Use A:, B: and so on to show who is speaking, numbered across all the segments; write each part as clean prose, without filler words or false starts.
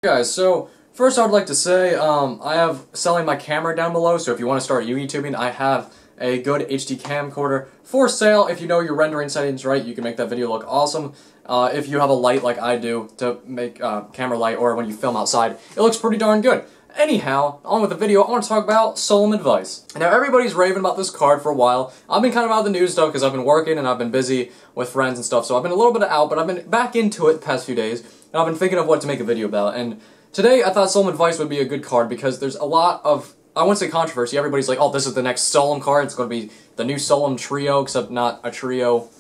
A: Guys, so first I would like to say I have selling my camera down below, so if you want to start YouTubing, I have a good HD camcorder for sale. If you know your rendering settings right, you can make that video look awesome. If you have a light like I do to make camera light, or when you film outside, it looks pretty darn good. Anyhow, on with the video, I want to talk about Solemn advice. Now, everybody's raving about this card for a while. I've been kind of out of the news stuff because I've been working and I've been busy with friends and stuff, so I've been a little bit out, but I've been back into it the past few days, and I've been thinking of what to make a video about. And today, I thought Solemn advice would be a good card because there's a lot of, I wouldn't say controversy, everybody's like, oh, this is the next Solemn card, it's going to be the new Solemn trio, except not a trio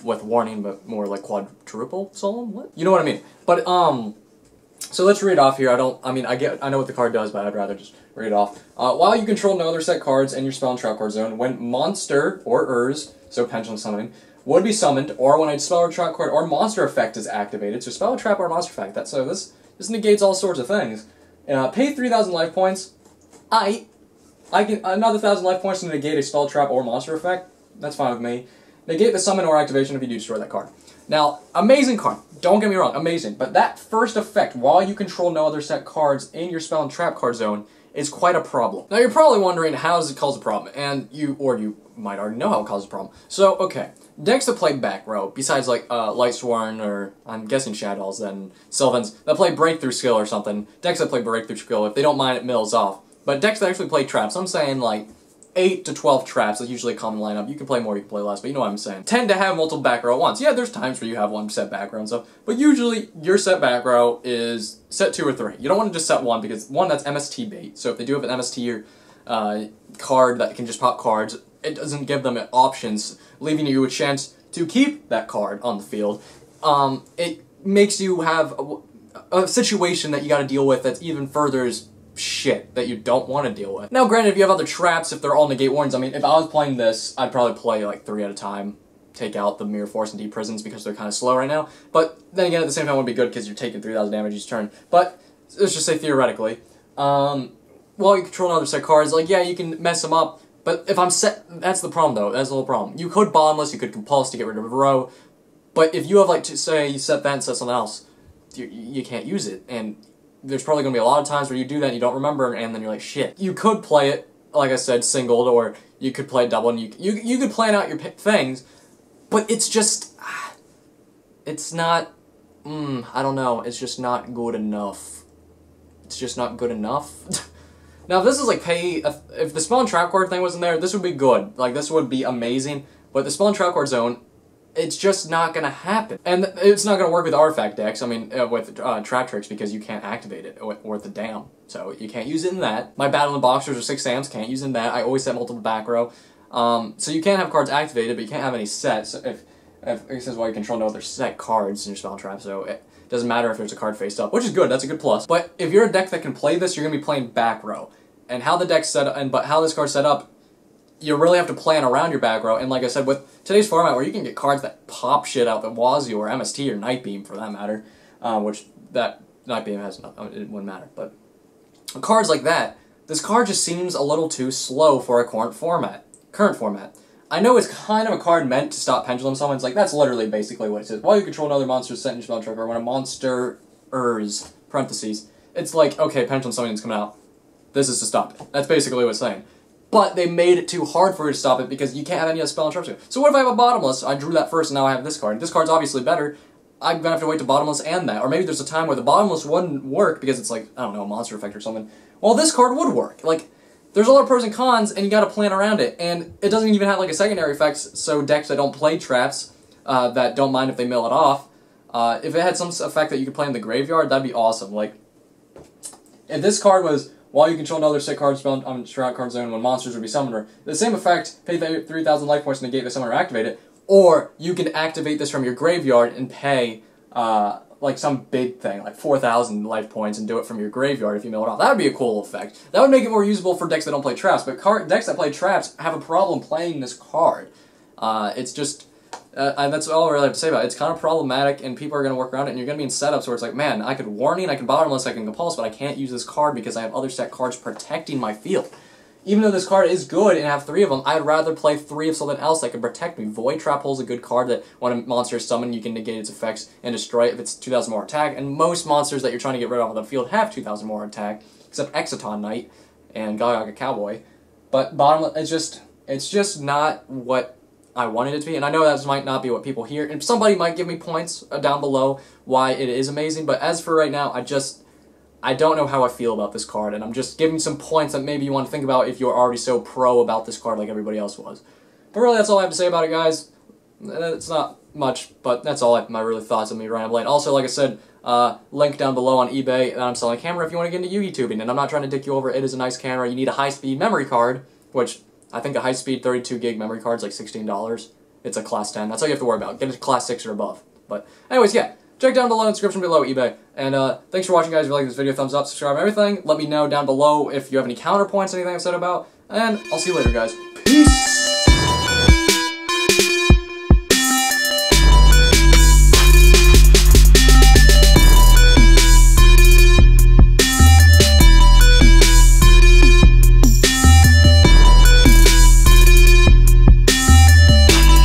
A: with warning, but more like quadruple Solemn? What? You know what I mean. But, so let's read off here. I know what the card does, but I'd rather just read it off. While you control no other set cards in your spell and trap card zone, when monster or Urs, so pendulum summoning, would be summoned, or when a spell or trap card or monster effect is activated, so spell, trap, or monster effect, this negates all sorts of things. Pay 3,000 life points. I can another 1,000 life points to negate a spell, trap, or monster effect. That's fine with me. Negate the summon or activation if you do destroy that card. Now, amazing card. Don't get me wrong, amazing. But that first effect, while you control no other set cards in your spell and trap card zone, is quite a problem. Now, you're probably wondering, how does it cause a problem? And you might already know how it causes a problem. So, okay. Decks that play back row, besides like Lightsworn or I'm guessing Shadows and Sylvans, that play Breakthrough Skill or something. Decks that play Breakthrough Skill, if they don't mind, it mills off. But decks that actually play traps, I'm saying like 8 to 12 traps, that's usually a common lineup. You can play more, you can play less, but you know what I'm saying. Tend to have multiple back row at once. Yeah, there's times where you have one set back row and stuff, but usually your set back row is set 2 or 3. You don't want to just set 1 because, 1, that's MST bait. So if they do have an MST card that can just pop cards, it doesn't give them options, leaving you a chance to keep that card on the field. It makes you have a situation that you gotta deal with that's even further shit that you don't want to deal with. Now, granted, if you have other traps, if they're all negate warnings, I mean, if I was playing this, I'd probably play like 3 at a time, take out the Mirror Force and Deep Prisons because they're kind of slow right now. But then again, at the same time, it would be good because you're taking 3,000 damage each turn. But let's just say theoretically, while you control another set cards, like, yeah, you can mess them up. But if I'm set, that's the problem though, that's the whole problem. You could bottomless, you could compulse to get rid of a row, but if you have like, say you set that and set something else, you can't use it, and there's probably going to be a lot of times where you do that and you don't remember, and then you're like, shit. You could play it, like I said, singled, or you could play it double, and you could plan out your things, but it's just, it's not, I don't know, it's just not good enough. It's just not good enough. Now, if this is like if the spell and trap card thing wasn't there, this would be good. Like, this would be amazing. But the spell and trap card zone, it's just not gonna happen. And it's not gonna work with artifact decks, I mean, with trap tricks, because you can't activate it worth a damn. So, you can't use it in that. My Battle and Boxers or 6 Sams can't use it in that. I always set multiple back row. So you can't have cards activated, but you can't have any sets. So if it says, well, you control no other set cards in your spell and trap, so it doesn't matter if there's a card face up, which is good, that's a good plus. But if you're a deck that can play this, you're gonna be playing back row. And how the deck's set up, but how this card's set up, you really have to plan around your back row. And like I said, with today's format where you can get cards that pop shit out the wazoo, or MST, or Night Beam for that matter, which that Night Beam has not, it wouldn't matter, but cards like that, this card just seems a little too slow for a current format. I know it's kind of a card meant to stop pendulum summons, like that's literally basically what it says. While you control another monster set in your spell track, or when a monster parentheses, it's like, okay, pendulum summoning's coming out. This is to stop it. That's basically what it's saying. But they made it too hard for you to stop it because you can't have any other spell and trap. So what if I have a bottomless? I drew that first and now I have this card. This card's obviously better. I'm going to have to wait to bottomless and that. Or maybe there's a time where the bottomless wouldn't work because it's like, I don't know, a monster effect or something. Well, this card would work. Like, there's a lot of pros and cons and you got to plan around it. And it doesn't even have like a secondary effect, so decks that don't play traps, that don't mind if they mill it off, if it had some effect that you could play in the graveyard, that'd be awesome. Like, if this card was, while you control another set card spell on Shroud card zone when monsters would be summoned, the same effect, pay 3,000 life points to negate the summoner or activate it, or you can activate this from your graveyard and pay, like some big thing, like 4,000 life points and do it from your graveyard if you mill it off. That would be a cool effect. That would make it more usable for decks that don't play traps, but decks that play traps have a problem playing this card. It's just, and that's all I really have to say about it. It's kind of problematic, and people are going to work around it, and you're going to be in setups where it's like, man, I could Warning, I can Bottomless, I can Compulse, but I can't use this card because I have other set cards protecting my field. even though this card is good and I have 3 of them, I'd rather play 3 of something else that can protect me. Void Trap Hole's a good card that when a monster is summoned, you can negate its effects and destroy it if it's 2,000 more attack, and most monsters that you're trying to get rid of on the field have 2,000 more attack, except Exciton Knight and Gaga Cowboy. But bottom, it's just not what I wanted it to be, and I know that might not be what people hear, and somebody might give me points down below why it is amazing, but as for right now, I don't know how I feel about this card, and I'm just giving some points that maybe you want to think about if you're already so pro about this card like everybody else was. But really, that's all I have to say about it, guys. It's not much, but that's all my really thoughts on me rambling. Also, like I said, link down below on eBay, and I'm selling a camera if you want to get into YouTubing, and I'm not trying to dick you over. It is a nice camera. You need a high-speed memory card, which I think a high-speed 32 gig memory card is like $16. It's a class 10. That's all you have to worry about. Get a class 6 or above. But anyways, yeah. Check down below in the description below eBay. And thanks for watching, guys. If you like this video, thumbs up, subscribe, everything. Let me know down below if you have any counterpoints, anything I've said about. And I'll see you later, guys. Peace!